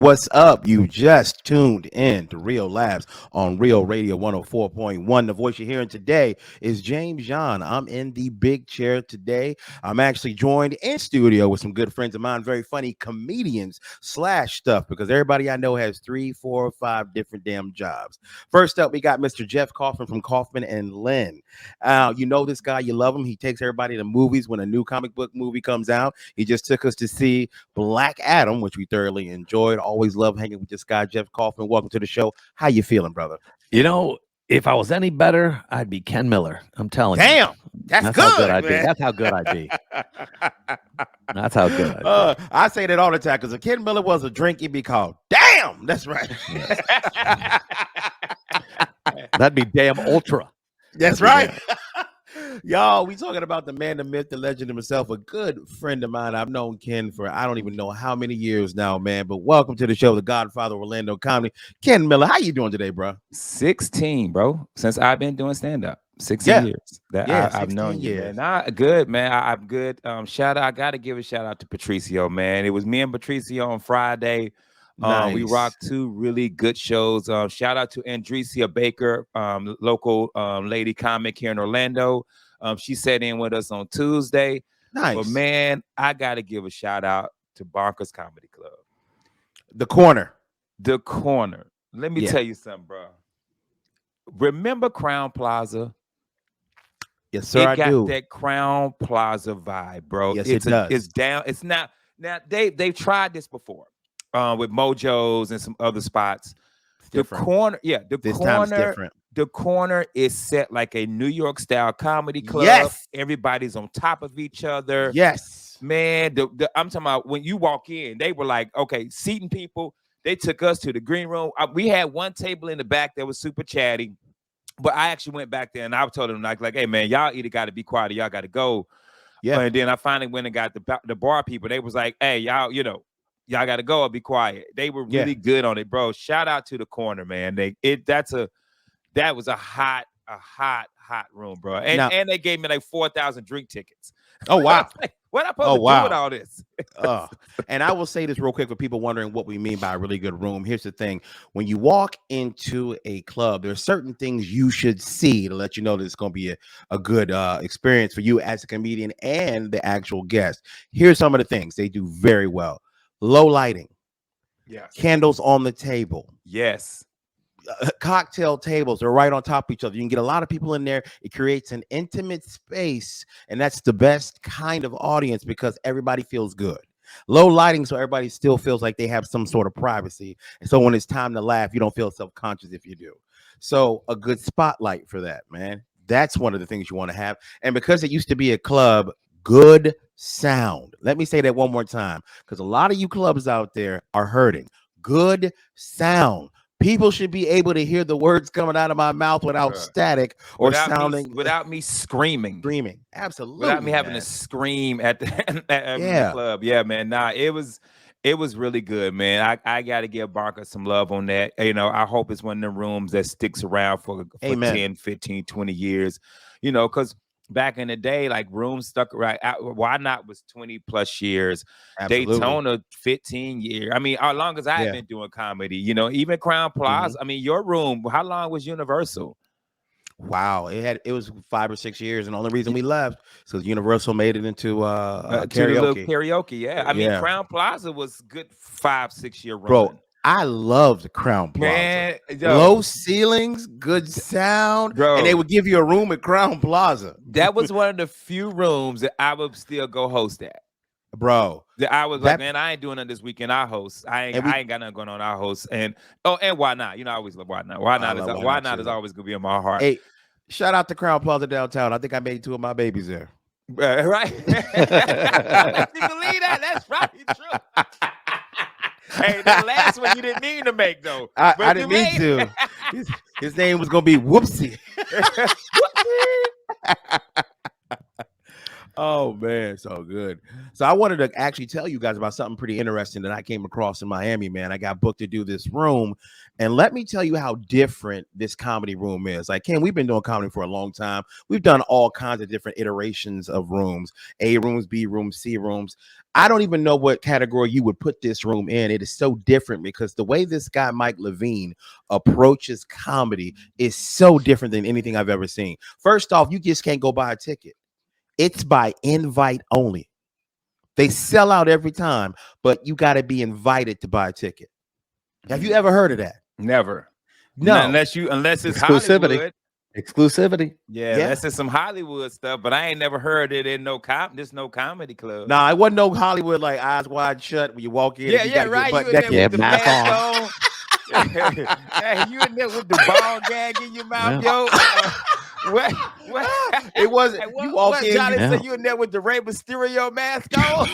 What's up? You just tuned in to Real Labs on Real Radio 104.1. The voice you're hearing today is James John. I'm in the big chair today. I'm actually joined in studio with some good friends of mine, very funny comedians slash stuff, because everybody I know has 3, 4, 5 different damn jobs. First up, we got Mr. Jeff Kaufman from Kaufman and Lynn. You know this guy, you love him. He takes everybody to movies when a new comic book movie comes out. He just took us to see Black Adam, which we thoroughly enjoyed. Always love hanging with this guy, Jeff Kaufman. Welcome to the show. How you feeling, brother? You know, if I was any better, I'd be Ken Miller. I'm telling you. Damn, that's That's good, how good I'd man. be. That's how good I'd be. That's how good I'd be. I say that all the time because if Ken Miller was a drink, he'd be called Damn. That's right. That'd be damn ultra. That's right. Y'all, we talking about the man, the myth, the legend himself, a good friend of mine. I've known Ken for I don't even know how many years now, man. But welcome to the show, the Godfather of Orlando comedy, Ken Miller. How you doing today, bro? 16, bro. Since I've been doing stand-up. 16 years that I've known you, man. Good, man. I'm good. Shout out. I got to give a shout out to Patricio, man. It was me and Patricio on Friday. Nice. We rocked 2 really good shows. Shout out to Andresia Baker, local lady comic here in Orlando. She sat in with us on Tuesday. Nice. But man, I got to give a shout out to Bonkers Comedy Club. The Corner. The Corner. Let me tell you something, bro. Remember Crown Plaza? Yes, sir. I do. That Crown Plaza vibe, bro. Yes, it does. It's down. It's not. Now they've tried this before, with Mojo's and some other spots. The Corner, this time's different. The Corner is set like a New York style comedy club. Yes. Everybody's on top of each other. Yes, man. I'm talking about when you walk in, they were like, okay, seating people. They took us to the green room. We had one table in the back that was super chatty. But I actually went back there and I told them like, hey man, y'all either got to be quiet or y'all got to go. Yeah. And then I finally went and got the bar people. They was like, hey, y'all got to go or be quiet. They were really good on it, bro. Shout out to the Corner, man. That was a hot room, bro. And they gave me like 4,000 drink tickets. Oh wow. What am I supposed to do with all this? And I will say this real quick for people wondering what we mean by a really good room. Here's the thing. When you walk into a club, there are certain things you should see to let you know that it's going to be a good experience for you as a comedian and the actual guest. Here's some of the things they do very well. Low lighting. Yes. Candles on the table. Yes. Cocktail tables are right on top of each other. You can get a lot of people in there. It creates an intimate space, and that's the best kind of audience because everybody feels good. Low lighting, so everybody still feels like they have some sort of privacy, and so when it's time to laugh, you don't feel self-conscious if you do. So a good spotlight for that, man. That's one of the things you want to have. And because it used to be a club, good sound. Let me say that one more time, because a lot of you clubs out there are hurting. Good sound. People should be able to hear the words coming out of my mouth without static or without me screaming. Absolutely. Without me having to scream at the club. Yeah, man. Nah, it was really good, man. I got to give Barker some love on that. I hope it's one of the rooms that sticks around for 10, 15, 20 years, because back in the day, like rooms stuck right. Why Not was 20 plus years. Absolutely. Daytona 15 years. I mean, as long as I've been doing comedy, even Crown Plaza. I mean, your room. How long was Universal? Wow, it was 5 or 6 years, and the only reason we left is because Universal made it into karaoke. Karaoke, yeah. I mean, Crown Plaza was good 5-6 year run. Bro, I loved Crown Plaza. Man, low ceilings, good sound, bro. And they would give you a room at Crown Plaza. That was one of the few rooms that I would still go host at. Bro, I was like, man, I ain't doing it this weekend. I host. I ain't got nothing going on. I host. And Why Not? I always love Why Not. Why Not is always gonna be in my heart. Hey, shout out to Crown Plaza downtown. I think I made 2 of my babies there. Right? You believe that? That's probably true. Hey, the last one you didn't mean to make though. I didn't mean to. His name was gonna be Whoopsie. Oh man, so good. So I wanted to actually tell you guys about something pretty interesting that I came across in Miami, man. I got booked to do this room, and let me tell you how different this comedy room is. Like, Ken, we've been doing comedy for a long time. We've done all kinds of different iterations of rooms: A rooms, B rooms, C rooms. I don't even know what category you would put this room in. It is so different because the way this guy Mike Levine approaches comedy is so different than anything I've ever seen. First off, you just can't go buy a ticket. It's by invite only. They sell out every time, but you got to be invited to buy a ticket. Have you ever heard of that? Never. No. Unless it's Exclusivity. Hollywood. Exclusivity. Yeah, unless it's some Hollywood stuff, but I ain't never heard it in no comedy club. Nah, it wasn't no Hollywood like Eyes Wide Shut when you walk in. Yeah, right. You in there with the mask on. Hey, you in there with the ball gag in your mouth, yo. What? It wasn't. Like, you walk in. Johnny said you in there with the Rey Mysterio mask on.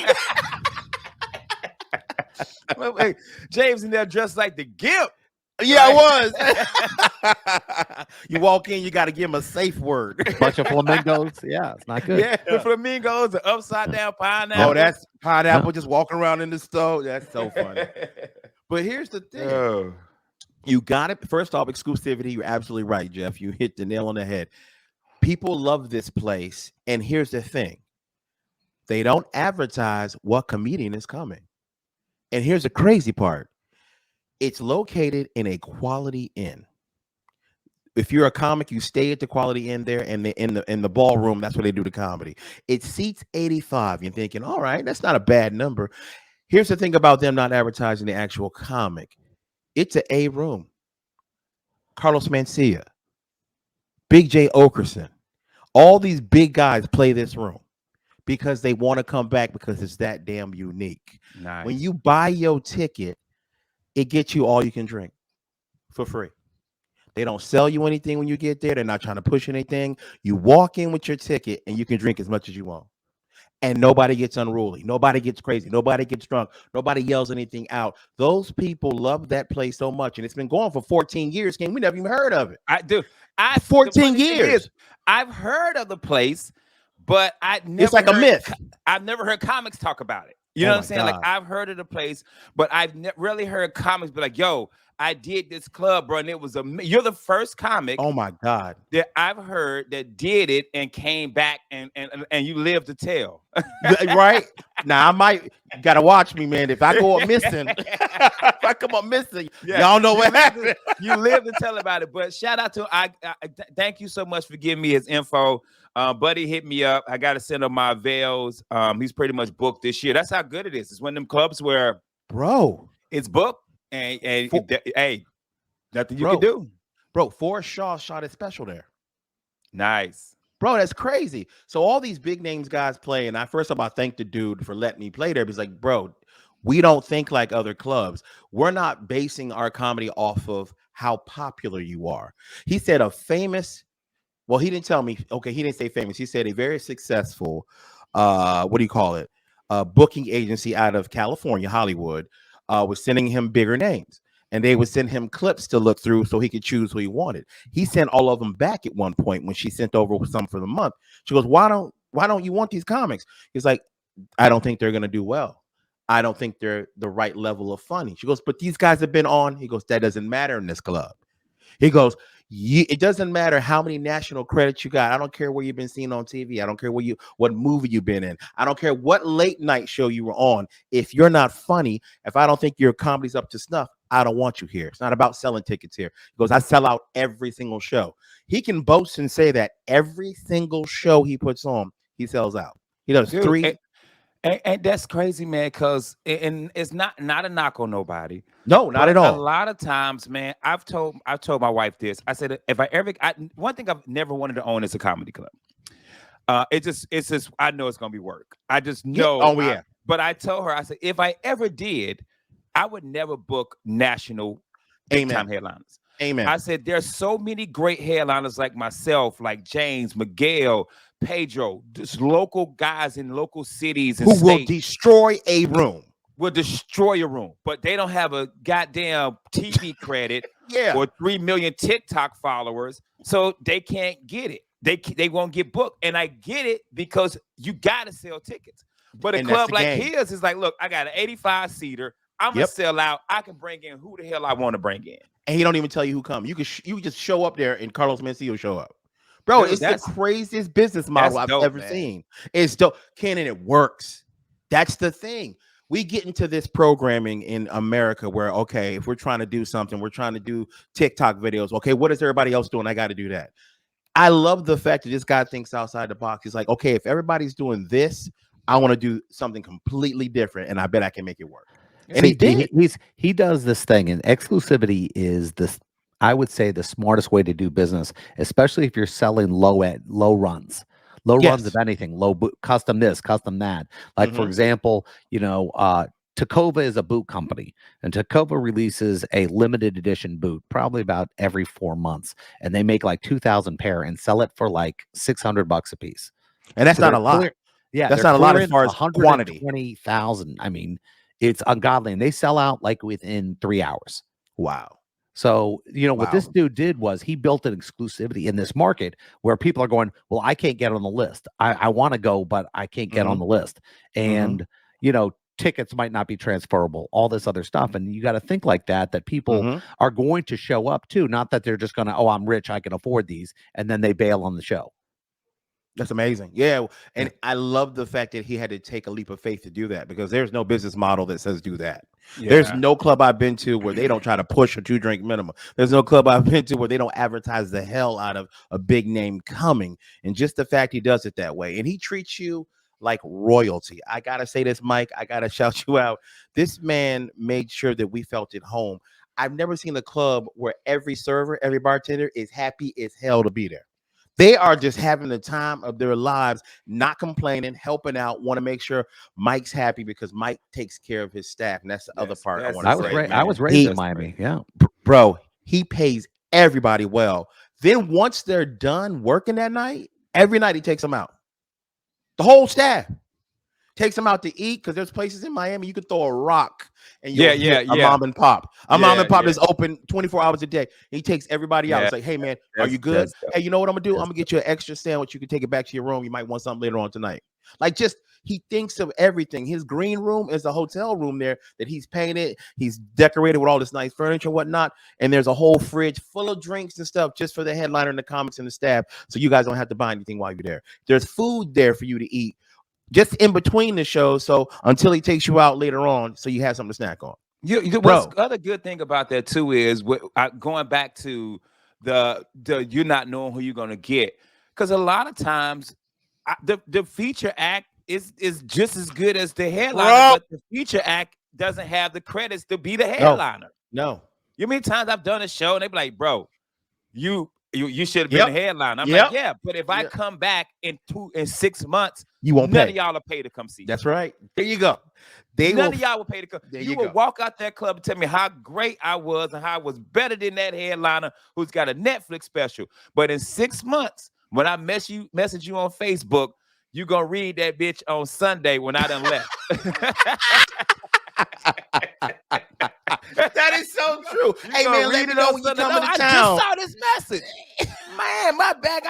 James in there dressed like the Gimp. Yeah, I was. You walk in, you got to give him a safe word. Bunch of flamingos. Yeah, it's not good. Yeah, the flamingos, the upside down pineapple. Oh, that's pineapple just walking around in the stove. That's so funny. But here's the thing. Oh. You got it. First off, exclusivity. You're absolutely right, Jeff. You hit the nail on the head. People love this place. And here's the thing. They don't advertise what comedian is coming. And here's the crazy part. It's located in a Quality Inn. If you're a comic, you stay at the Quality Inn there, and in the ballroom, that's where they do the comedy. It seats 85. You're thinking, all right, that's not a bad number. Here's the thing about them not advertising the actual comic. It's an A room. Carlos Mencia, Big J Okerson, all these big guys play this room because they want to come back because it's that damn unique. Nice. When you buy your ticket, it gets you all you can drink for free. They don't sell you anything when you get there. They're not trying to push anything. You walk in with your ticket and you can drink as much as you want. And nobody gets unruly. Nobody gets crazy. Nobody gets drunk. Nobody yells anything out. Those people love that place so much. And it's been going for 14 years. We never even heard of it. I do. 14 years. I've heard of the place, but it's like a myth. I've never heard comics talk about it. You know what I'm saying? God. Like, I've heard of the place, but I've really heard comics be like, yo, I did this club, bro, and it was you're the first comic. Oh my God. That I've heard that did it and came back and you lived to tell. Right? Now I might gotta watch me, man. If I go up missing, if I come up missing, y'all know what happened. You live to tell about it. But shout out to I thank you so much for giving me his info. Buddy hit me up. I gotta send him my veils. He's pretty much booked this year. That's how good it is. It's one of them clubs where, bro, it's booked. And hey, nothing you can do. Bro, Forrest Shaw shot his special there. Nice. Bro, that's crazy. So all these big names guys play, and I thank the dude for letting me play there. He's like, bro, we don't think like other clubs. We're not basing our comedy off of how popular you are. He said well, he didn't tell me. Okay, he didn't say famous. He said a very successful, booking agency out of California, Hollywood, was sending him bigger names, and they would send him clips to look through so he could choose who he wanted. He sent all of them back at one point when she sent over some for the month. She goes, why don't you want these comics? He's like, I don't think they're going to do well. I don't think they're the right level of funny. She goes, but these guys have been on. He goes, that doesn't matter in this club. He goes, it doesn't matter how many national credits you got. I don't care where you've been seen on TV. I don't care what movie you've been in. I don't care what late night show you were on. If you're not funny, if I don't think your comedy's up to snuff, I don't want you here. It's not about selling tickets here. He goes, I sell out every single show. He can boast and say that every single show he puts on, he sells out. He does three. And that's crazy, man, because it's not a knock on nobody. No, not at all. A lot of times, man, I've told my wife this. I said, if one thing I've never wanted to own is a comedy club. It's just I know it's gonna be work. I just know. Oh yeah. But I told her, I said, if I ever did, I would never book national big-time headliners. Amen. I said, there's so many great headliners like myself, like James, Miguel, Pedro, just local guys in local cities and who will destroy a room. Will destroy a room, but they don't have a goddamn TV credit or 3 million TikTok followers, so they can't get it. they won't get booked. And I get it because you got to sell tickets. But a And that's club the like game. his is like, look, I got an 85 seater. I'm gonna sell out. I can bring in who the hell I want to bring in. And he don't even tell you who come. You can you just show up there and Carlos Mencia will show up. Bro, Dude, it's the craziest business model I've dope, ever man. seen. It's dope. Ken, and it works. That's the thing. We get into this programming in America where, okay, if we're trying to do something, we're trying to do TikTok videos. Okay, what is everybody else doing? I got to do that. I love the fact that this guy thinks outside the box. He's like, okay, if everybody's doing this, I want to do something completely different, and I bet I can make it work. And See, he did. he does this thing, and exclusivity is this. I would say the smartest way to do business, especially if you're selling low runs Yes. of anything, custom this, custom that. Like for Mhm. example, Tacova is a boot company, and Tacova releases a limited edition boot probably about every 4 months, and they make like 2,000 pair and sell it for like $600 a piece. And that's So not they're a lot. clear- Yeah, That's they're not a lot as clearing far as quantity. 120,000. I mean, it's ungodly, and they sell out like within 3 hours. Wow. So, what this Wow. dude did was he built an exclusivity in this market where people are going, well, I can't get on the list. I want to go, but I can't get on the list. And, tickets might not be transferable, all this other stuff. And you got to think like that people are going to show up too. Not that they're just going to, oh, I'm rich, I can afford these. And then they bail on the show. That's amazing. Yeah. And I love the fact that he had to take a leap of faith to do that, because there's no business model that says do that. Yeah. There's no club I've been to where they don't try to push a 2-drink minimum. There's no club I've been to where they don't advertise the hell out of a big name coming. And just the fact he does it that way, and he treats you like royalty. I got to say this, Mike. I got to shout you out. This man made sure that we felt at home. I've never seen a club where every server, every bartender is happy as hell to be there. They are just having the time of their lives, not complaining, helping out, want to make sure Mike's happy because Mike takes care of his staff. And that's the other part I want to say. I was raised in Miami. Yeah. Bro, he pays everybody well. Then once they're done working that night, every night he takes them out. The whole staff takes them out to eat, because there's places in Miami you could throw a rock and you'll hit a mom and pop. Mom and pop is open 24 hours a day. He takes everybody out. It's like, hey man, are you good? Hey, you know what I'm gonna do? I'm gonna get you an extra sandwich. You can take it back to your room. You might want something later on tonight. Like, just he thinks of everything. His green room is a hotel room there that he's painted. He's decorated with all this nice furniture and whatnot. And there's a whole fridge full of drinks and stuff just for the headliner and the comics and the staff. So you guys don't have to buy anything while you're there. There's food there for you to eat just in between the shows, so until he takes you out later on, so you have something to snack on. What's the other good thing about that too is going back to the you're not knowing who you're gonna get, because a lot of times the feature act is just as good as the headliner, but the feature act doesn't have the credits to be the headliner. No. You know how many times I've done a show and they be like, bro, you should have been a headliner. I'm like, yeah, but if I come back in 6 months, you won't none pay. of y'all will pay to come see. That's right. There you go. None of y'all will pay to come. You will walk out that club and tell me how great I was and how I was better than that headliner who's got a Netflix special. But in 6 months, when I message you on Facebook, you gonna read that bitch on Sunday when I done left. That is so true. Hey man, let me know when you coming to town. I just saw this message. Man, my bag.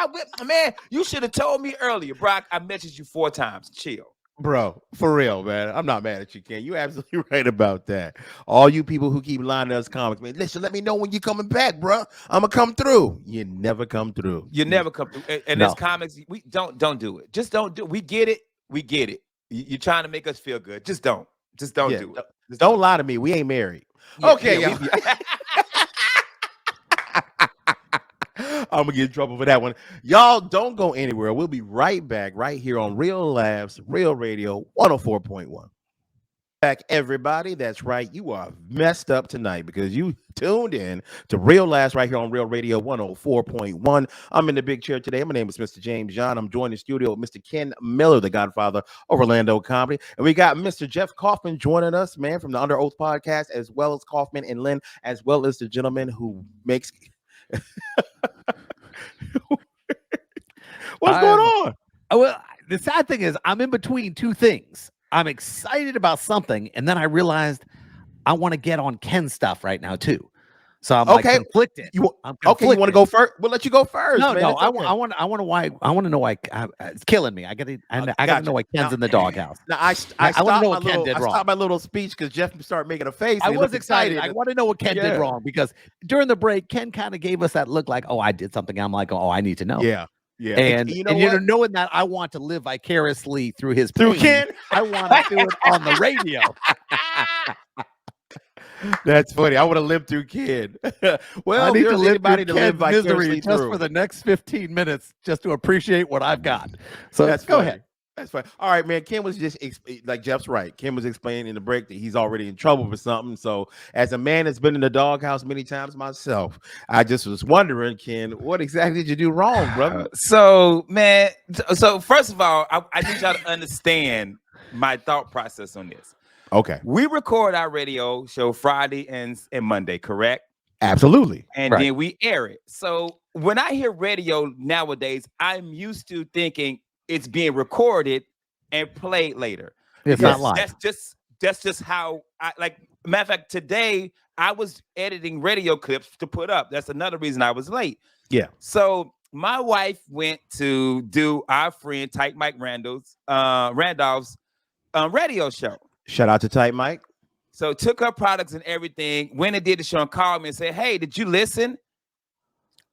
Man, you should have told me earlier, Brock. I messaged you 4 times. Chill. Bro, for real, man. I'm not mad at you, Ken. You're absolutely right about that. All you people who keep lying to us comics, man, listen, let me know when you're coming back, bro. I'm gonna come through. You never come through. You never come through. And as comics, we don't do it. Just don't do it. We get it. You're trying to make us feel good. Just don't do it. Just don't lie to me. We ain't married. Yeah, okay, y'all. I'm gonna get in trouble for that one. Y'all don't go anywhere. We'll be right back right here on Real Laughs, Real Radio 104.1. Back, everybody. That's right. You are messed up tonight because you tuned in to Real Laughs right here on Real Radio 104.1. I'm in the big chair today. My name is Mr. James John. I'm joined in the studio with Mr. Ken Miller, the godfather of Orlando comedy. And we got Mr. Jeff Kaufman joining us, man, from the Under Oath podcast, as well as Kaufman and Lynn, as well as the gentleman who makes... What's going on? Well, the sad thing is I'm in between two things. I'm excited about something, and then I realized I want to get on Ken's stuff right now too. So I'm like Okay. conflicted. You I'm okay? You want to conflicted. go first? We'll let you go first. No, man. no. It's I okay. want to know why it's killing me. I got to Gotcha. know why Ken's Now- in the doghouse. Now I I want to stopped know my what Ken little did I wrong. stopped my little speech because Jeff started making a face. I And he was looked excited. I want to know what Ken did Yeah. wrong because during the break, Ken kind of gave us that look like, oh, I did something. I'm like, oh, I need to know. Yeah, yeah. And you know what? knowing that I want to live vicariously through his Through pain, Ken? I want to do it on the radio. That's funny. I would have lived through Kid. Well, I if need to there's live anybody through to live Ken's misery vicariously just through. for the next 15 minutes, just to appreciate what I've got. So That's go funny. ahead. That's fine. All right, man. Ken was just like Jeff's right. Ken was explaining in the break that he's already in trouble for something. So, as a man that's been in the doghouse many times myself, I just was wondering, Ken, what exactly did you do wrong, brother? So, man, so first of all, I need y'all to understand my thought process on this. Okay, We record our radio show Friday and Monday, correct? absolutely. And Right. then we air it. So when I hear radio nowadays, I'm used to thinking it's being recorded and played later. It's Because not live. that's just how I like. Matter of fact, today I was editing radio clips to put up. That's another reason I was late. Yeah. So my wife went to do our friend Tyke Mike Randolph's radio show. Shout out to Tight Mike. So took her products and everything, went and did the show and called me and said, "Hey, did you listen?"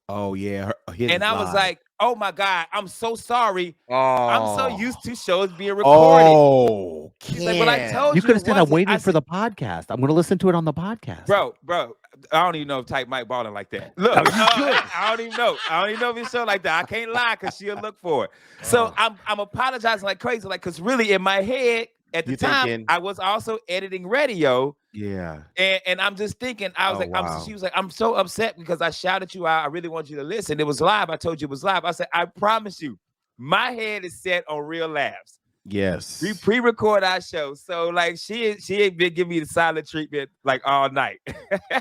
Oh yeah, his And I was live. like, "Oh my God, I'm so sorry. Oh, I'm so used to shows being recorded." Oh, She's like, "But I Ken. told you could have it said I'm wasn't." waiting I for the podcast. I'm going to listen to it on the podcast. Bro, I don't even know if Type Mike balling like that. Look, I don't even know. I don't even know if it's show like that. I can't lie because she'll look for it. So I'm apologizing like crazy, like because really in my head at the You time thinking- I was also editing radio. Yeah. And I'm just thinking, I was Oh, like, wow. she was like, I'm so upset because I shouted you out. I really want you to listen. It was live. I told you it was live. I said, I promise you, my head is set on real laughs. Yes. We pre-record our show. So like she ain't been giving me the silent treatment like all night.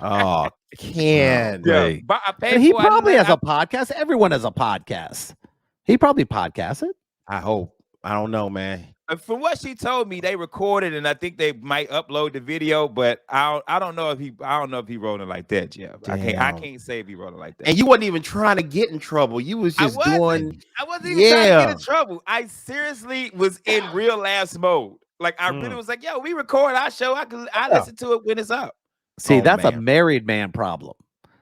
Oh, Ken. Right. But I paid But he for it. I probably didn't has a podcast. Everyone has a podcast. He probably podcasts it. I hope. I don't know, man. from what she told me, they recorded and I think they might upload the video, but I don't know if he wrote it like that, Jeff. I Damn. can't say if he wrote it like that. And you wasn't even trying to get in trouble. You was just I doing. wasn't even trying to get Yeah. in trouble. I seriously was in real laughs mode. Like I really was like, yo, we record our show. I listen to it when it's up. See, Oh, that's a man. married man problem.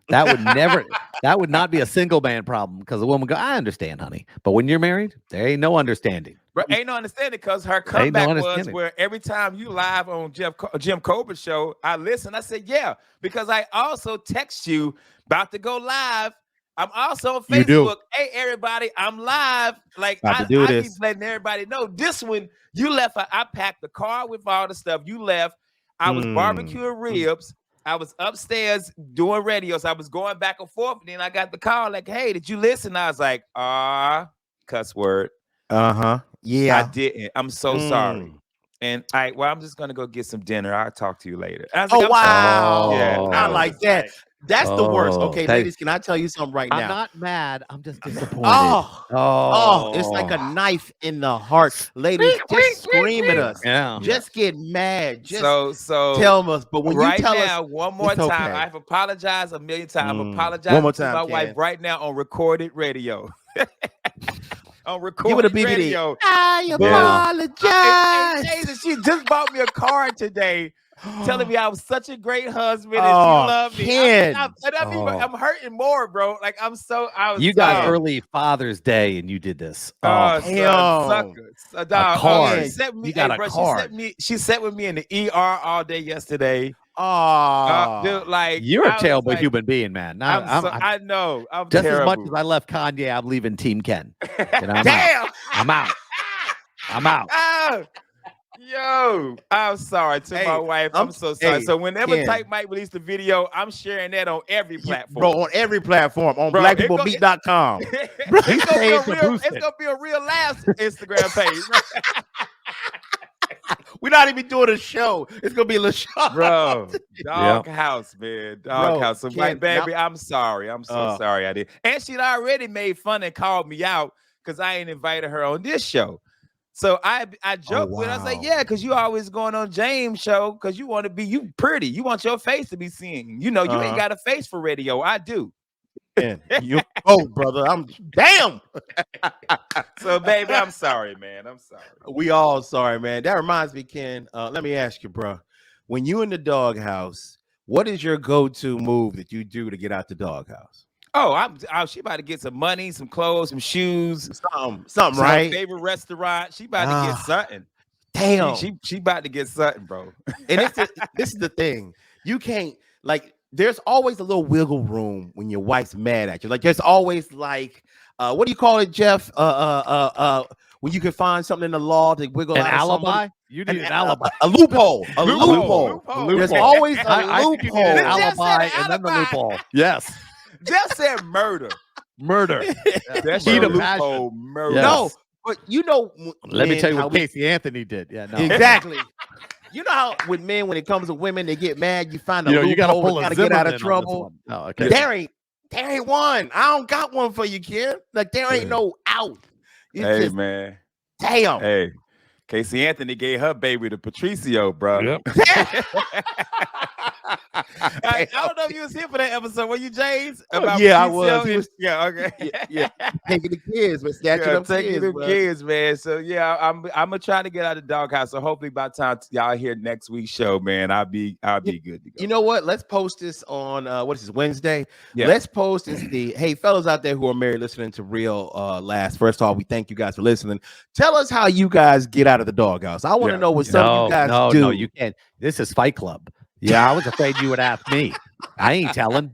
That would never, that would not be a single man problem because the woman go, I understand, honey. But when you're married, there ain't no understanding. But ain't no understanding because her Ain't no comeback was understanding. where every time you live on Jim Colbert's show, I listen. I said, yeah, because I also text you about to go live. I'm also on You do. Facebook. Hey, everybody, I'm live. Like About to I do keep this. letting everybody know. This one, you left. I packed the car with all the stuff. You left. I was barbecuing ribs. I was upstairs doing radios. I was going back and forth. And then I got the call like, hey, did you listen? I was like, cuss word. Uh-huh. I Yeah. didn't. I'm so sorry. And I'm just gonna go get some dinner. I'll talk to you later. I was Oh, like, I'm wow. sorry. Yeah, I was like just that. That's the worst. Oh, Okay, hey. ladies, can I tell you something right I'm now? not mad. I'm just disappointed. Oh, it's like a knife in the heart. Ladies, just scream at us. Yeah. Just get mad. Just so tell us. But when right you tell now, us, one more it's time, okay. I've apologized a million times. I'm One apologizing more to time, my wife Ken. right now on recorded radio. On give it a recorded BBD. radio. I apologize. And Jason, she just bought me a card today, telling me I was such a great husband and Oh, she loved me. Ken. I'm hurting more, bro. Like I was You got sorry. early Father's Day and you did this. Oh, damn. sucker. Dog, card. She sent me, You got a bro, card. She sat with me in the ER all day yesterday. Oh, Dude, like You're I a was terrible like, human being, man. Now, I know. I'm just terrible. as much as I left Kanye, I'm leaving Team Ken. You know, I'm damn. out. I'm out. I'm out. Oh, yo, I'm sorry to Hey, my wife. I'm so sorry. hey, So whenever Ken. Type might release the video, I'm sharing that on every platform. Bro, on every platform, on Bro, blackpeoplebeat.com. it's paid to gonna boost it. be a real laughs Instagram page, We're not even doing a show. It's gonna be a little show. bro. Dog house, man. Dog Bro, house. So, Ken, like, baby, I'm sorry. I'm so sorry I did. And she'd already made fun and called me out because I ain't invited her on this show. So I joked with her. I was like, wow. yeah, because you always going on James show because you want to be you pretty. You want your face to be seen. You know, you ain't got a face for radio. I do. Man, you brother. I'm damn. So, baby, I'm sorry, man. I'm sorry. We all sorry, man. That reminds me, Ken. Let me ask you, bro. When you in the doghouse, what is your go-to move that you do to get out the doghouse? Oh, she about to get some money, some clothes, some shoes, Something, her right? favorite restaurant. She about to get something. Damn. She about to get something, bro. And this is the thing. You can't like. There's always a little wiggle room when your wife's mad at you. Like there's always like, what do you call it, Jeff? When you can find something in the law to wiggle An out of alibi? somebody. You need an alibi. A loophole. A Loophole. loophole. There's always a I think you need loophole. an Jeff alibi said and then the alibi. loophole. Yes. Jeff said murder. Murder. That's Heat your of passion. loophole. Murder. Yes. No, but you know, Let me men, tell you how what we- Casey Anthony did. Yeah, no. exactly. You know how with men, when it comes to women, they get mad. You find a You got to loophole pull to a kinda get out of Zimmerman on this trouble. one. Oh, okay. There ain't one. I don't got one for you, kid. Like there ain't no out. It's Hey, just, man. damn. Hey, Casey Anthony gave her baby to Patricio, bro. Yep. I don't know if you was here for that episode. Were you, James? Yeah, I was. Patricio He was- yeah, okay. Yeah, taking the kids, but snatching Yeah, up taking kids, them bro. kids, man. So yeah, I'm gonna try to get out of the doghouse. So hopefully by the time y'all hear next week's show, man, I'll be good to go. You know what? Let's post this on what is this, Wednesday? Yeah. Let's post this. Hey, fellas out there who are married listening to Real Last. First off, we thank you guys for listening. Tell us how you guys get out of the doghouse. I want to Yeah. know what some of you guys do. No, you can't. This is Fight Club. Yeah, I was afraid you would ask me. I ain't telling.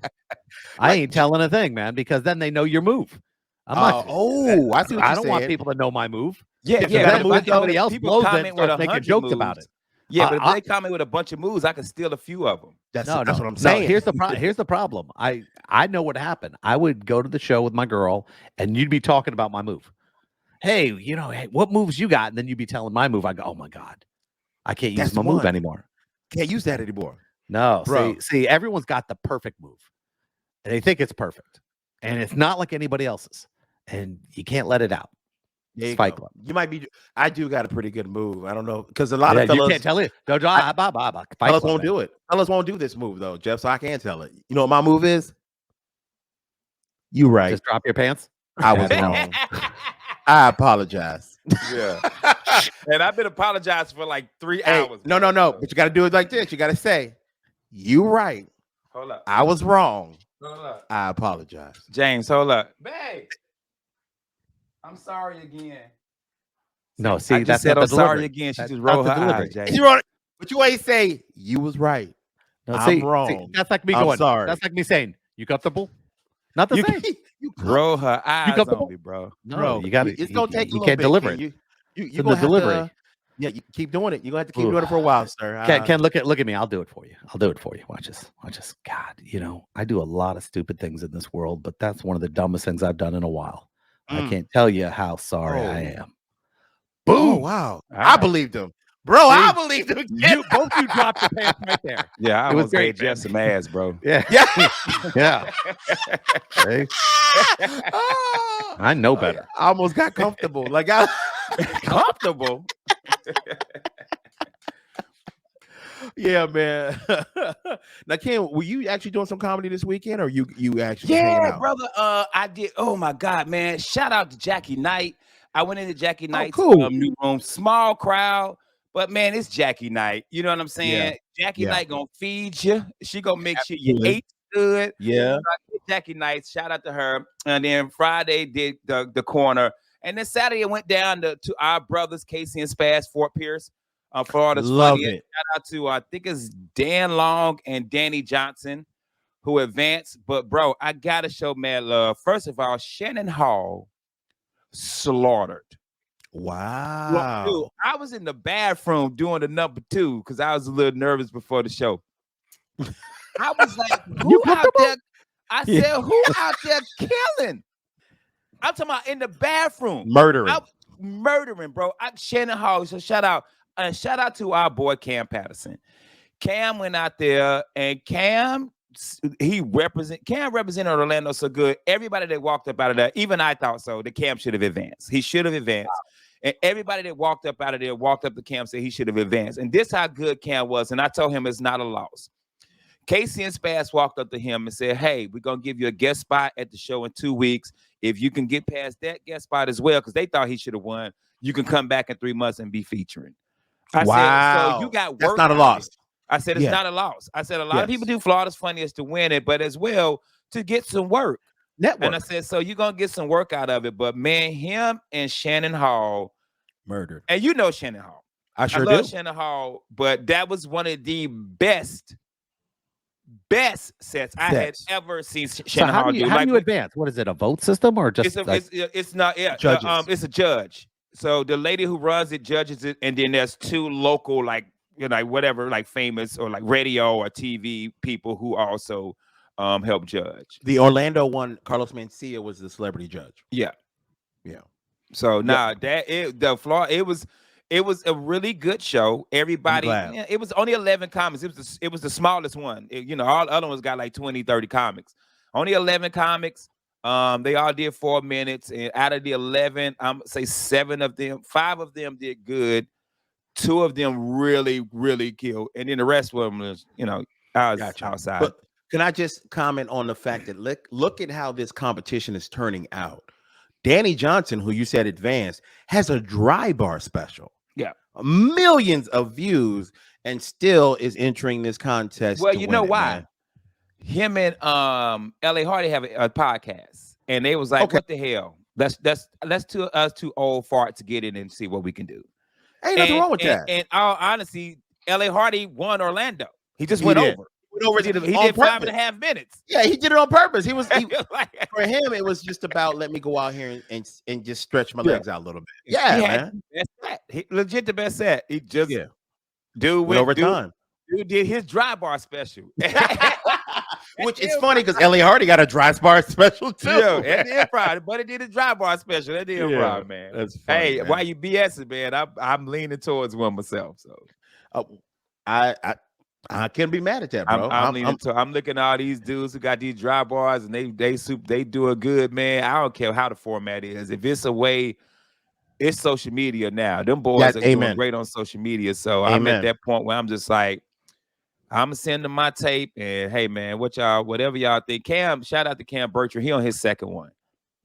I ain't telling a thing, man, because then they know your move. I'm not. I see what I you're don't want saying. people to know my move. Yeah, If yeah. that but move if I- somebody if else people blows it, comment with start making 100 jokes about moves- it. Yeah, but if I- they comment with a bunch of moves, I can steal a few of them. That's No, what I'm saying. No, here's the problem. I know what happened. I would go to the show with my girl, and you'd be talking about my move. Hey, hey, what moves you got? And then you'd be telling my move. I go, oh my god, I can't use That's my the move one. anymore. Can't use that anymore. No, Bro. see, everyone's got the perfect move, and they think it's perfect, and it's not like anybody else's, and you can't let it out. There you Fight go. Club. You might be. I do got a pretty good move. I don't know because a lot Yeah, of you fellas, can't tell it. No, fellas won't do it. Fellas won't do this move though, Jeff. So I can't tell it. You know what my move is? You right. Just drop your pants. I was wrong. I apologize. Yeah. And I've been apologizing for like 3 Hey, hours. no. But you got to do it like this. You got to say, "You right. Hold up. I was wrong. Hold up. I apologize." James, hold up. Babe. I'm sorry again. No, see, I just that's said not I'm the sorry delivery. again. She That's just not rolled the her delivery. eyes, James. You want, but you ain't say you was right. No, I'm see, wrong. that's like me I'm going. sorry. That's like me saying, "You comfortable?" Not the same. You Roll her eyes comfortable? on me, bro. No, bro, you got to. It's gonna take. You a can't little bit, deliver Ken. it. You in the gonna have delivery. to. Yeah, you keep doing it. You're gonna have to keep Ooh. doing it for a while, sir. Ken, look at me. I'll do it for you. I'll do it for you. Watch this. God, I do a lot of stupid things in this world, but that's one of the dumbest things I've done in a while. I can't tell you how sorry I am. Oh Boom. wow! All I right. believed him, bro. I believed him. Both you dropped your pants right there. Yeah, I It was almost gave great, Jeff man. some ass, bro. Yeah. Yeah. Yeah. See? I know better. I almost got comfortable. Like I. Comfortable. Yeah, man. Now, Ken, were you actually doing some comedy this weekend, or you actually hanging Yeah, out? brother. I did. Oh my God, man! Shout out to Jackie Knight. I went into Jackie Knight's cool. new room. Small crowd, but man, it's Jackie Knight. You know what I'm saying? Jackie Yeah. Knight gonna feed you. She gonna make sure you Absolutely. ate good. Yeah. Jackie Knight. Shout out to her. And then Friday did the corner, and then Saturday it went down to our brothers Casey and Spaz Fort Pierce. Florida's Love funniest. it. Shout out to I think it's Dan Long and Danny Johnson who advanced. But bro, I gotta show mad love. First of all, Shannon Hall slaughtered. Wow. Well, dude, I was in the bathroom doing the number 2 because I was a little nervous before the show. I was like, who out there? I said, who out there killing? I'm talking about in the bathroom. Murdering. Murdering, bro. Shannon Hall. So shout out to our boy Cam Patterson. Cam went out there, and Cam represented Orlando so good. Everybody that walked up out of there, even I thought so. The Cam should have advanced. He should have advanced. And everybody that walked up out of there walked up to Cam and said he should have advanced. And this how good Cam was. And I told him it's not a loss. Casey and Spaz walked up to him and said, hey, we're going to give you a guest spot at the show in 2 weeks. If you can get past that guest spot as well, because they thought he should have won, you can come back in 3 months and be featuring. I said, so you got work. That's not a loss. I said, it's not a loss. I said, a lot of people do Florida's Funniest to win it, but as well to get some work. Network. And I said, so you're going to get some work out of it. But man, him and Shannon Hall murdered. And you know Shannon Hall. I sure love do. Shannon Hall, but that was one of the best sets I had ever seen Shannon Hall do. How do you advance? What is it, a vote system or just it's not judges. It's a judge. So the lady who runs it judges it, and then there's 2 local, like, you know, whatever, like famous or like radio or TV people who also help judge. The Orlando one, Carlos Mencia was the celebrity judge. Yeah. So it was a really good show. Everybody, it was only 11 comics. It was the smallest one. All the other ones got like 20, 30 comics. Only 11 comics. They all did 4 minutes, and out of the 11, I'm gonna say 5 of them did good. 2 of them really, really killed, and then the rest of them was, outside. But can I just comment on the fact that look at how this competition is turning out? Danny Johnson, who you said advanced, has a dry bar special. Yeah. Millions of views, and still is entering this contest. Well, you know why? Man. Him and L.A. Hardy have a podcast, and they was like, what the hell? Let's us 2 old farts to get in and see what we can do. Ain't nothing wrong with that. And all honesty, L.A. Hardy won Orlando. He just went over. He did 5.5 minutes. Yeah, he did it on purpose. For him, it was just about let me go out here and just stretch my legs out a little bit. Yeah, man. Legit the best set. He just dude went over time. Dude did his dry bar special. Which is funny because L.A. Hardy got a dry bar special too. Yeah, at the Improv, but it did a dry bar special at the Improv, man. That's funny, hey, man. Why you BSing, man? I'm leaning towards one myself. So I can't be mad at that, bro. I'm looking at all these dudes who got these dry bars, and they do a good, man. I don't care how the format is. If it's a way, it's social media now. Them boys are doing great on social media. So I'm at that point where I'm just like, I'm sending my tape, and hey, man, whatever y'all think. Cam, shout out to Cam Bertrand. He on his second one.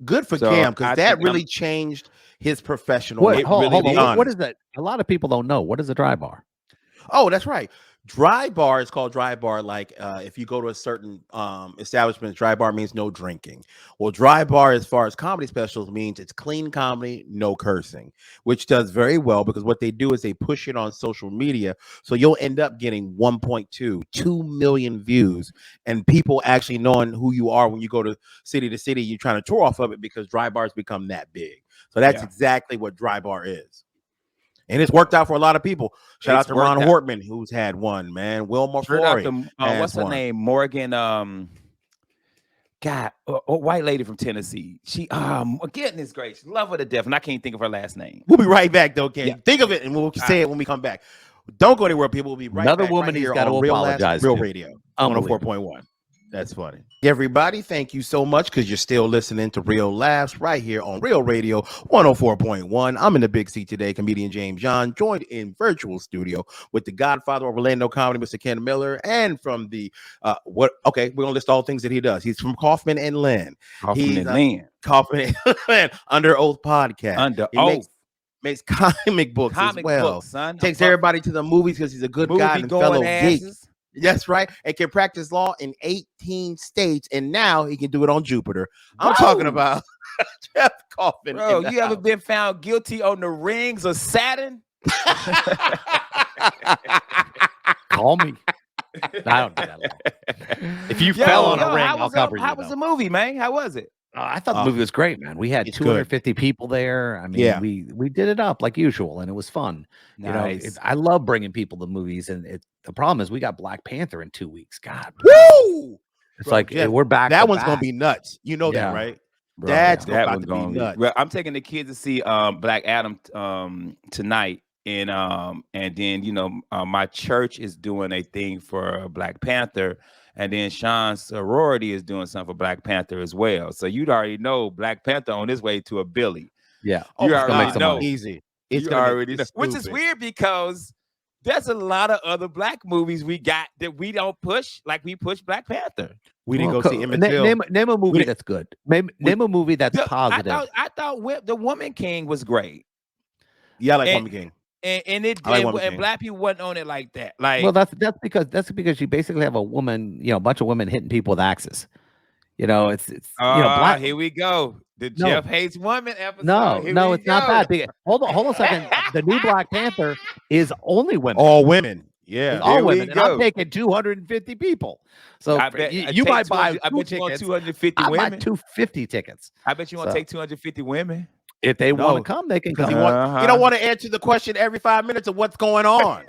Good for Cam, because that really changed his professional. Hold on. What is that? A lot of people don't know. What is a dry bar? Oh, that's right. Dry bar is called dry bar. Like if you go to a certain establishment, dry bar means no drinking. Well, dry bar, as far as comedy specials, means it's clean comedy, no cursing, which does very well because what they do is they push it on social media. So you'll end up getting 2 million views, and people actually knowing who you are when you go to city, you're trying to tour off of it because dry bars become that big. So that's exactly what dry bar is. And it's worked out for a lot of people. Shout out to Ron Hortman, who's had one, man. Wilma Flory. What's her name? Morgan. White lady from Tennessee. She, goodness gracious, love her to death, and I can't think of her last name. We'll be right back, though, Ken. Yeah. Think of it, and we'll say it when we come back. Don't go anywhere, people. We'll be right back. Another woman he's got to apologize. Real Radio, 104.1. That's funny. Everybody, thank you so much because you're still listening to Real Laughs right here on Real Radio 104.1. I'm in the big seat today, comedian James John, joined in virtual studio with the godfather of Orlando comedy, Mr. Ken Miller, and from the we're gonna list all things that he does. He's from Kaufman and Lynn. Kaufman and Lynn, Under Oath podcast. Under Oath. Makes comic books as well. Takes everybody to the movies because he's a good guy and fellow geek. That's right. And can practice law in 18 states. And now he can do it on Jupiter. I'm talking about Jeff Kaufman. Bro, you ever been found guilty on the rings of Saturn? Call me. I don't do that. If you fell on a ring, I'll cover you. How was the movie, man? How was it? I thought the movie was great, man. We had 250 people there. I mean, we did it up like usual, and it was fun. Nice. You know, I love bringing people to movies, and the problem is we got Black Panther in 2 weeks. God, woo! It's like we're back. That one's gonna be nuts. You know that, right? Bro, That's about to be nuts. Well, I'm taking the kids to see Black Adam tonight, and then my church is doing a thing for Black Panther. And then Sean's sorority is doing something for Black Panther as well. So you'd already know Black Panther on his way to a Billy. Yeah. You already know. Easy. It's You gonna make already know. it's Which is stupid. weird because there's a lot of other black movies we got that we don't push like we push Black Panther. We didn't Well, go see Emmett Till. name a movie didn't- that's good. Name a movie that's positive. I thought The Woman King was great. Yeah, I like And- Woman King. And it I like and, Woman and King. black people wasn't on it like that. Like, Well, that's because you basically have a woman, a bunch of women hitting people with axes. It's black. here we go. The No. Jeff Hates Woman episode. No, Here no, we it's not go. that. Hold on a second. The new Black Panther is only women. All women. It's Yeah. all Here we women, and I'm go. taking 250 people. So I bet you might buy I bet you want 250 I buy women. 250 tickets. I bet you want to So- take 250 women. If they want No, to come, they can Because come. you Uh-huh. don't want to answer the question every 5 minutes of what's going on.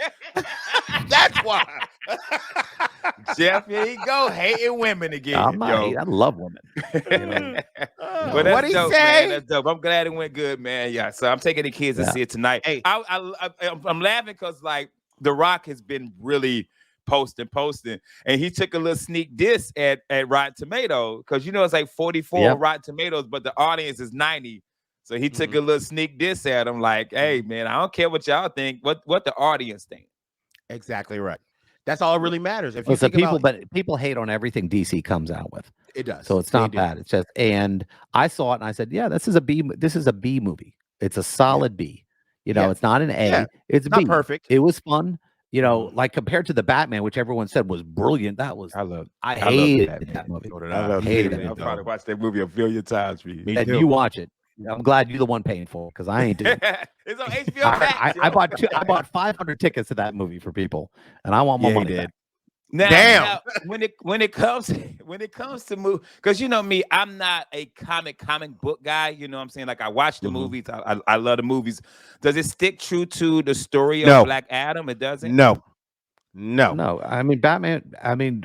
That's why. Jeff, here you go, hating women again. I love women. But that's What'd he dope, say? man. That's dope. I'm glad it went good, man. Yeah. So I'm taking the kids to Yeah. see it tonight. Hey. I'm laughing because like The Rock has been really posting, and he took a little sneak diss at Rotten Tomatoes because it's like 44 Yep. Rotten Tomatoes, but the audience is 90. So he took a little sneak diss at him, like, "Hey, man, I don't care what y'all think. What the audience think." Exactly right. That's all that really matters. If you Listen, think about but people hate on everything DC comes out with. it, does. So it's They not do. bad. It's just, and I saw it and I said, yeah, this is a B movie. It's a solid B. Yeah. It's not an A. Yeah. It's a Not B. perfect. It was fun. Like compared to the Batman, which everyone said was brilliant. I hated that movie. So did I I. hated it. it, I though. probably watched that movie a billion times. Me And too. you watch it. I'm glad you're the one paying for it because I ain't doing it. It's on HBO Max. I bought 500 tickets to that movie for people, and I want my Yeah, he money did. back. Now, Damn. now, when it comes to move, because me, I'm not a comic book guy. You know what I'm saying? Like I watch the Mhm. movies. I love the movies. Does it stick true to the story of No. Black Adam? It doesn't. No. No,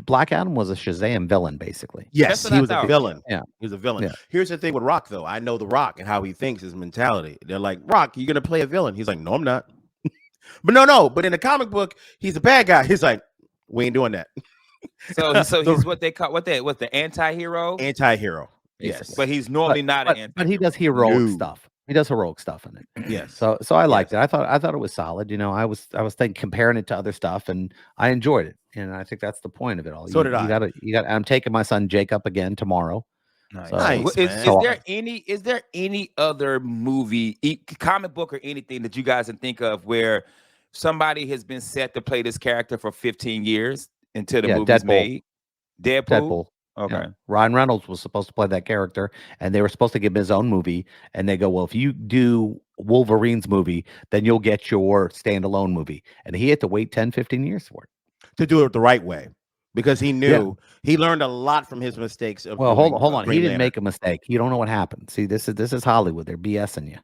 Black Adam was a Shazam villain, basically. Yes, That's what he I was a thought. villain. Yeah. He was a villain. Yeah. Here's the thing with Rock, though. I know the Rock and how he thinks, his mentality. They're like, Rock, you're gonna play a villain. He's like, no, I'm not. But no. But in the comic book, he's a bad guy. He's like, we ain't doing that. So he's what they call what's the anti-hero? Anti-hero. Yes. But he's normally not an But he does heroic No. stuff. He does heroic stuff in it. Yes. So I liked it. I thought it was solid. I was thinking comparing it to other stuff, and I enjoyed it. And I think that's the point of it all. So did I. You got. I'm taking my son Jacob again tomorrow. Nice. So- Nice, Is man. there any other movie, comic book, or anything that you guys can think of where somebody has been set to play this character for 15 years until the Yeah, movie's Deadpool. made? Deadpool. Okay. Yeah. Ryan Reynolds was supposed to play that character, and they were supposed to give him his own movie. And they go, well, if you do Wolverine's movie, then you'll get your standalone movie. And he had to wait 10, 15 years for it. To do it the right way. Because he knew he learned a lot from his mistakes. Of Well, doing, hold on. Green He didn't Lantern. make a mistake. You don't know what happened. See, this is Hollywood. They're BSing you.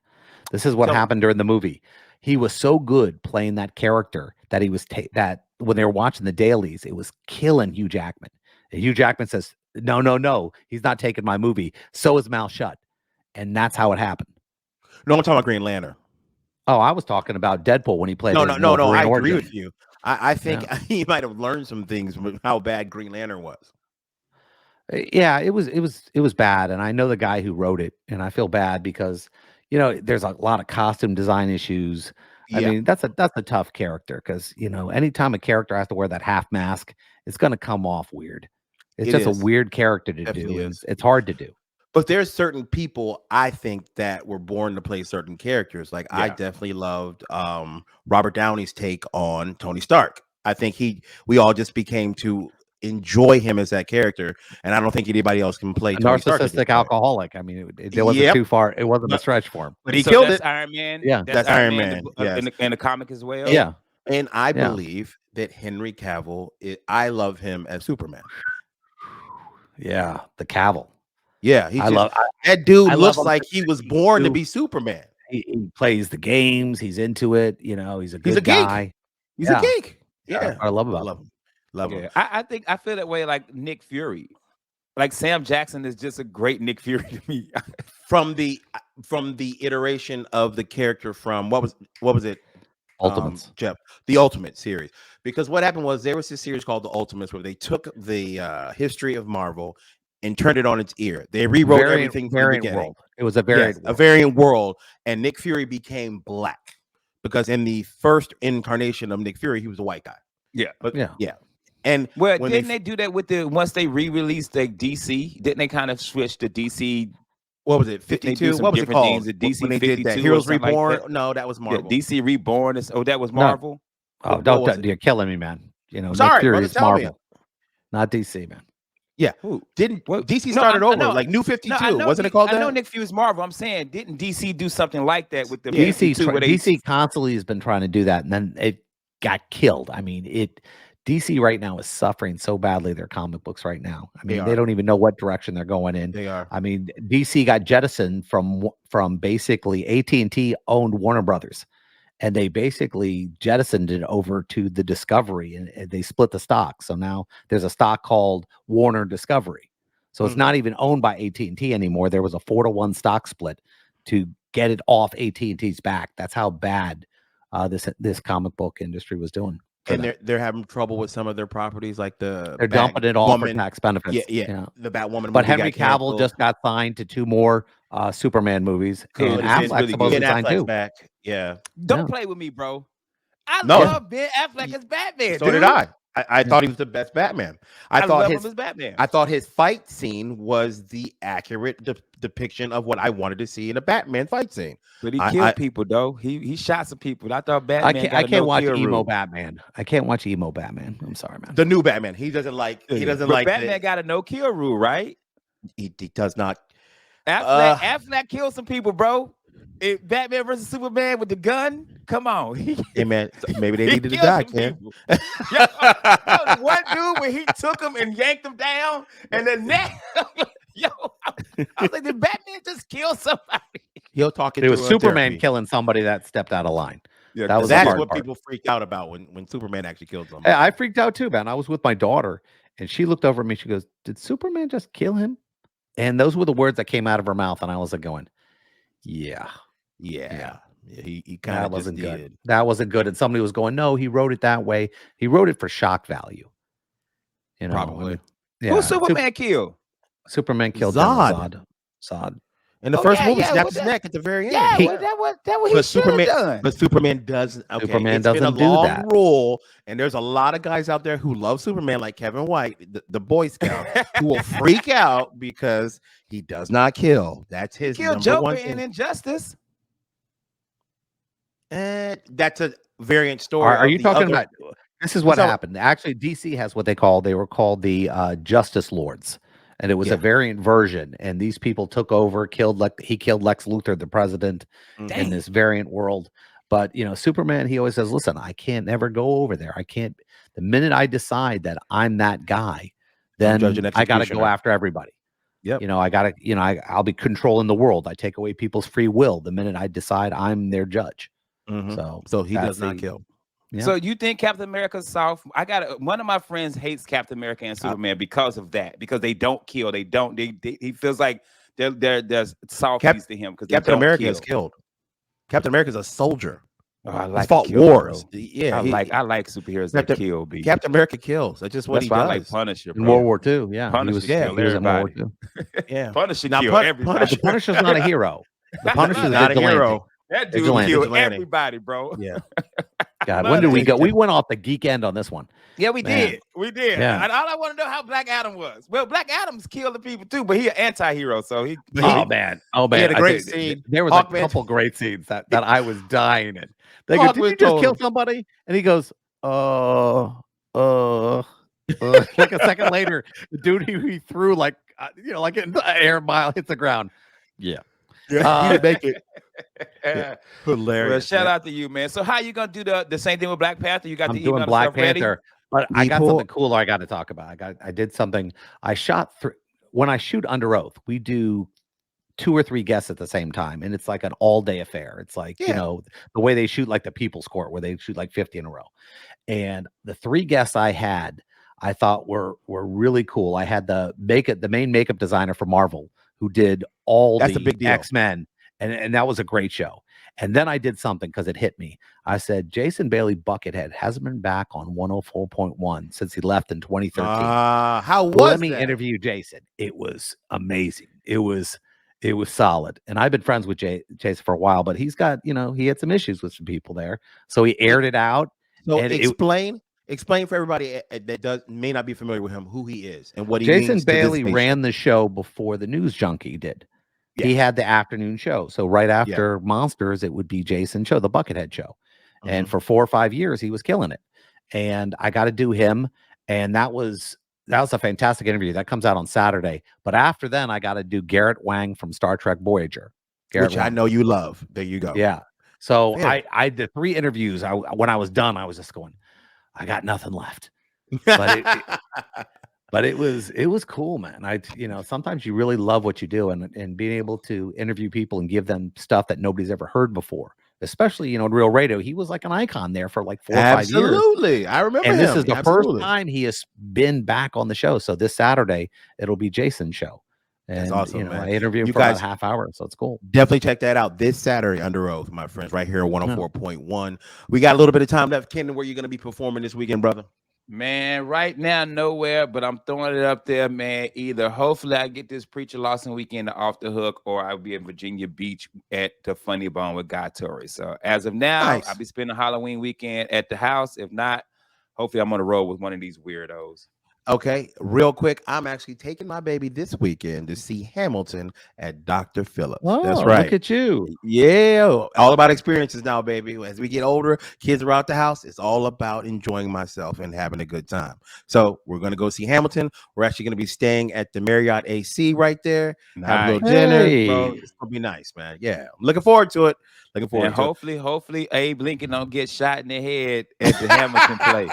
This is what So- happened during the movie. He was so good playing that character that he was that when they were watching the dailies, it was killing Hugh Jackman. And Hugh Jackman says, no, he's not taking my movie. So his mouth shut. And that's how it happened. No, I'm talking about Green Lantern. Oh, I was talking about Deadpool when he played. No. his I Wolverine agree origin. with you. I think he might have learned some things from how bad Green Lantern was. Yeah, it was bad, and I know the guy who wrote it, and I feel bad because there's a lot of costume design issues. I Yeah. mean, that's a tough character because anytime a character has to wear that half mask, it's going to come off weird. It's It just is. a weird character to Definitely do. And is. it's hard to do. But there's certain people I think that were born to play certain characters. Like I Yeah. definitely loved Robert Downey's take on Tony Stark. I think we all just became to enjoy him as that character, and I don't think anybody else can play A Tony Stark as narcissistic that way. alcoholic. I mean, it wasn't Yep. too far. It wasn't No. a stretch for him. But he So killed that's it, Iron Man. Yeah. That's Iron Man, in yes. in the comic as well. Yeah. and I Yeah. believe that Henry Cavill. I love him as Superman. Yeah. The Cavill. Yeah, that dude I looks love him like he was born to too. be Superman. He plays the games. He's into it. He's a good He's a geek. guy. He's Yeah. a geek. Yeah, Yeah, that's what I love about love him. him. Love him. Yeah. I feel that way like Nick Fury. Like Sam Jackson is just a great Nick Fury to me. From the iteration of the character from what was it? Ultimates. Jeff, the Ultimate series. Because what happened was there was this series called the Ultimates where they took the history of Marvel and turned it on its ear. They rewrote everything from the variant beginning. world. It was a variant Yes, a world. variant world, and Nick Fury became black. because in the first incarnation of Nick Fury, he was a white guy. Yeah. But Yeah. yeah. And Well, when didn't they do that with once they re-released the DC? Didn't they kind of switch to DC? what was it? Didn't they do 52? some What was it different called? things at DC When they did that 52 or Heroes something like Reborn? that? No, that was Yeah, Marvel. DC Reborn. That was No. Marvel. Oh, What was you're killing me, man. You know, Sorry, Nick Fury brother, is tell me. Marvel, not DC, man. Yeah. Who? Didn't What? DC No, started I over know. like New No, 52? Wasn't it called I know that? Nick Fury's Marvel. I'm saying, didn't DC do something like that with the Yeah. 52? Where they, DC constantly has been trying to do that, and then it got killed. I mean, DC right now is suffering so badly. Their comic books right now. I mean, they don't even know what direction they're going in. They are. I mean, DC got jettisoned from basically AT&T owned Warner Brothers, and they basically jettisoned it over to the Discovery, and they split the stock. So now there's a stock called Warner Discovery. So it's not even owned by AT&T anymore. There was a 4-to-1 stock split to get it off AT&T's back. That's how bad this comic book industry was doing. And they're having trouble with some of their properties, like they're dumping it all for tax benefits. Yeah. The Batwoman. But movie Henry got Cavill just got signed to 2 more Superman movies, and it's Affleck really supposed good. to sign Affleck's 2. back. Yeah. don't play with me, bro. I No. love Ben Affleck as Batman. So dude. did I. I thought he was the best Batman. I thought love his him as Batman. I thought his fight scene was the accurate depiction of what I wanted to see in a Batman fight scene. But he killed people, though. He shot some people. I thought Batman. I can't watch no-kill emo rule. Batman. I can't watch emo Batman. I'm sorry, man. The new Batman. He doesn't like. He doesn't But like. Batman got a no-kill rule, right? He does not. Affleck killed some people, bro. Batman versus Superman with the gun. Come on. Hey man, maybe they needed to killed die, some Ken. people. Yo, one dude when he took him and yanked him down, and then I was like, did Batman just kill somebody? He'll talk it. It was Superman killing somebody that stepped out of line. Yeah, that was the that's hard what part. people freaked out about when Superman actually killed Hey, somebody. I freaked out too, man. I was with my daughter, and she looked over at me. She goes, "Did Superman just kill him?" And those were the words that came out of her mouth, and I was like, "Going, yeah." He kind That of wasn't just good. did. That wasn't good. And somebody was going, "No, he wrote it that way. He wrote it for shock value." You know, Probably. I mean, yeah. Who Superman killed? Superman killed Zod. Zod. In the Oh, first yeah, movie, yeah, snapped what his that- neck at the very end. Yeah, He- that what he But should have Superman, done. but Superman doesn't. Okay, Superman it's been doesn't a do long that. rule, and there's a lot of guys out there who love Superman, like Kevin White, the Boy Scout, who will freak out because he does not kill. That's his Killed number Joker one in thing. Injustice. That's a variant story. Are of you the talking other- about? This is what So- happened. Actually, DC has what they were called the Justice Lords, and it was Yeah. a variant version. And these people took over, he killed Lex Luthor, the president, in this variant world. But you know, Superman, he always says, "Listen, I can't never go over there. I can't. The minute I decide that I'm that guy, then judge and I got to go executioner." after everybody. Yep. You know, I'll be controlling the world. I take away people's free will the minute I decide I'm their judge. Mhm. So he does not kill. Yeah. So you think Captain America's soft? One of my friends hates Captain America and Superman because of that. Because they don't kill. He feels like they're softies to him because Captain America is killed. Captain America is a soldier. Oh, I He like fought kill, wars. bro. Yeah, I like superheroes that kill. B. Captain America kills. That's just what That's he why does. I like Punisher. in Bro. World War II, yeah, Punisher he was in World War II. Yeah, Punisher Now, kill everybody. Punisher- The Punisher's not a hero. The Punisher's not a vigilante. hero. That dude Vigilante. killed Vigilante. everybody, bro. Yeah, God, Love when did we that. go? We went off the geek end on this one. Yeah, we Man. did. We did. Yeah. And all I want to know how Black Adam was. Well, Black Adam's killed the people too, but he an anti-hero, so he. Oh man! He had a I great think scene. There was Hawkman- a couple great scenes that I was dying in. They go, Hawkman "Did you just told kill him. somebody?" And he goes, Like a second later, the dude he threw like like an air mile hits the ground. Yeah, he didn't make it. Yeah. Hilarious. Well, shout man. out to you, man. So how you gonna do the same thing with Black Panther? You got I'm the doing email Black stuff ready? Panther, but I got Deadpool. something cooler I got to talk about. I did something. I shot when I shoot under oath, we do 2 or 3 guests at the same time, and it's like an all-day affair. It's like the way they shoot like the People's Court, where they shoot like 50 in a row. And the 3 guests I had, I thought were really cool. I had the main makeup designer for Marvel, who did all That's a the big deal. X-Men, and that was a great show. And then I did something because it hit me. I said, Jason Bailey Buckethead hasn't been back on 104.1 since he left in 2013. How was Let me that? interview Jason. It was amazing. It was It was solid. And I've been friends with Jason for a while, but he's got, he had some issues with some people there. So he aired it out. So And explain for everybody that may not be familiar with him who he is and what he Jason means to this Bailey nation. ran the show before the News Junkie did. Yeah. He had the afternoon show. So right after Monsters, it would be Jason's show, the Buckethead show. And for 4 or 5 years, he was killing it. And I got to do him. And that was a fantastic interview. That comes out on Saturday. But after then, I got to do Garrett Wang from Star Trek Voyager. Which I know you love. There you go. Yeah. So Yeah. I did 3 interviews. When I was done, I was just going, I got nothing left. But it was cool, man. Sometimes you really love what you do, and being able to interview people and give them stuff that nobody's ever heard before, especially, in Real Radio. He was like an icon there for like 4 or 5 years. Absolutely. I remember and him. This is the Absolutely. first time he has been back on the show. So this Saturday, it'll be Jason's show. And, That's awesome, man. I interview him You for guys- about a half hour, so it's cool. Definitely check that out this Saturday under oath, my friends, right here at 104.1. We got a little bit of time left. Kendon, where you going to be performing this weekend, brother? Man, right now, nowhere, but I'm throwing it up there, man. Either hopefully I get this Preacher Lawson weekend off the hook, or I'll be in Virginia Beach at the Funny Bone with Guy Torrey. So as of now, Nice. I'll be spending Halloween weekend at the house. If not, hopefully I'm on the road with one of these weirdos. Okay, real quick, I'm actually taking my baby this weekend to see Hamilton at Dr. Phillips. That's right. Look at you. Yeah, all about experiences now, baby. As we get older, kids are out the house. It's all about enjoying myself and having a good time. So we're going to go see Hamilton. We're actually going to be staying at the Marriott AC right there. Have a little dinner. Bro. It's going to be nice, man. Yeah, I'm looking forward to it. Looking forward And to hopefully Abe Lincoln don't get shot in the head at the Hamilton play.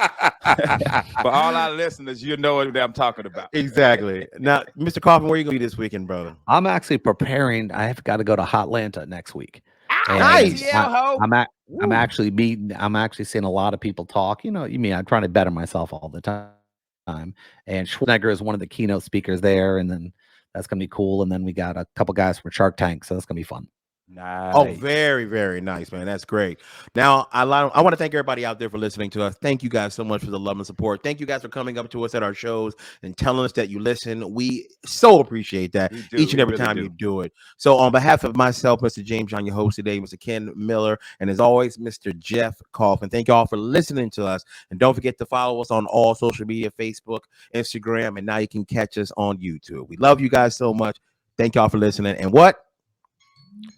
For all our listeners, you know what I'm talking about. Exactly. Now, Mr. Coffin, where are you going to be this weekend, brother? I'm actually preparing. I have got to go to Hotlanta next week. Nice. I'm actually meeting. I'm actually seeing a lot of people talk. I'm trying to better myself all the time. And Schwarzenegger is one of the keynote speakers there, and then that's gonna be cool. And then we got a couple guys from Shark Tank, so that's gonna be fun. Nice. Oh, very, very nice, man. That's great. Now, I want to thank everybody out there for listening to us. Thank you guys so much for the love and support. Thank you guys for coming up to us at our shows and telling us that you listen. We so appreciate that each and every time you do it. So on behalf of myself, Mr. James John, your host today, Mr. Ken Miller, and as always, Mr. Jeff Coffin, thank you all for listening to us. And don't forget to follow us on all social media, Facebook, Instagram, and now you can catch us on YouTube. We love you guys so much. Thank y'all for listening. And what?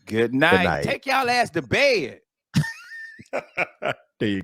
Good night. Take y'all ass to bed. There you go.